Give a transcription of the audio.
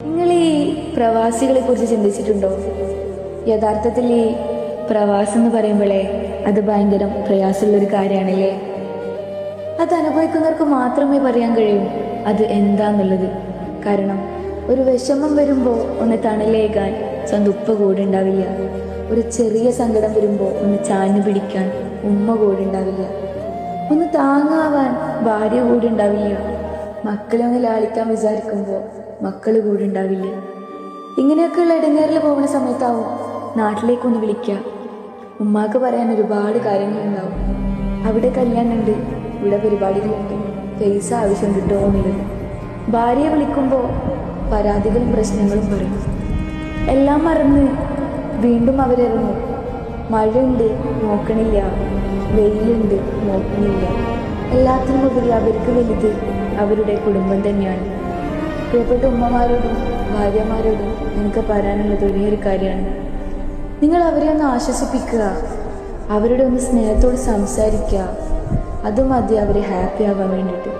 നിങ്ങൾ ഈ പ്രവാസികളെ കുറിച്ച് ചിന്തിച്ചിട്ടുണ്ടോ? യഥാർത്ഥത്തിൽ ഈ പ്രവാസം എന്ന് പറയുമ്പോഴേ അത് ഭയങ്കര പ്രയാസമുള്ളൊരു കാര്യമാണല്ലേ. അത് അനുഭവിക്കുന്നവർക്ക് മാത്രമേ പറയാൻ കഴിയൂ അത് എന്താന്നുള്ളത്. കാരണം ഒരു വിഷമം വരുമ്പോൾ ഒന്ന് തണലേകാൻ സ്വന്തം ഉപ്പ കൂടെ ഉണ്ടാവില്ല. ഒരു ചെറിയ സങ്കടം വരുമ്പോൾ ഒന്ന് ചാഞ്ഞു പിടിക്കാൻ ഉമ്മ കൂടെ ഉണ്ടാവില്ല. ഒന്ന് താങ്ങാവാൻ ഭാര്യ കൂടെ ഉണ്ടാവില്ല. മക്കളെ ഒന്ന് ലാളിക്കാൻ വിചാരിക്കുമ്പോൾ മക്കൾ കൂടെ ഉണ്ടാവില്ല. ഇങ്ങനെയൊക്കെയുള്ള ഇടങ്ങേറിൽ പോകുന്ന സമയത്താവും നാട്ടിലേക്കൊന്ന് വിളിക്കുക. ഉമ്മാക്ക് പറയാൻ ഒരുപാട് കാര്യങ്ങളുണ്ടാവും. അവിടെ കല്യാണമുണ്ട്, ഇവിടെ പരിപാടികളുണ്ട്, പൈസ ആവശ്യം കിട്ടുമോന്നില്ല. ഭാര്യയെ വിളിക്കുമ്പോൾ പരാതികളും പ്രശ്നങ്ങളും പറയും. എല്ലാം മറന്ന് വീണ്ടും അവരിറങ്ങും. മഴയുണ്ട് നോക്കണില്ല, വെയിലുണ്ട് നോക്കണില്ല. എല്ലാത്തിനും ഉപരി അവർക്ക് വലുത് അവരുടെ കുടുംബം തന്നെയാണ്. പ്രിയപ്പെട്ട ഉമ്മമാരോടും ഭാര്യമാരോടും എനിക്ക് പറയാനുള്ളത് ഒരേ ഒരു കാര്യമാണ്. നിങ്ങൾ അവരെ ഒന്ന് ആശ്വസിപ്പിക്കുക, അവരുടെ ഒന്ന് സ്നേഹത്തോട് സംസാരിക്കുക. അതും മതി അവരെ ഹാപ്പി ആവാൻ വേണ്ടിയിട്ട്.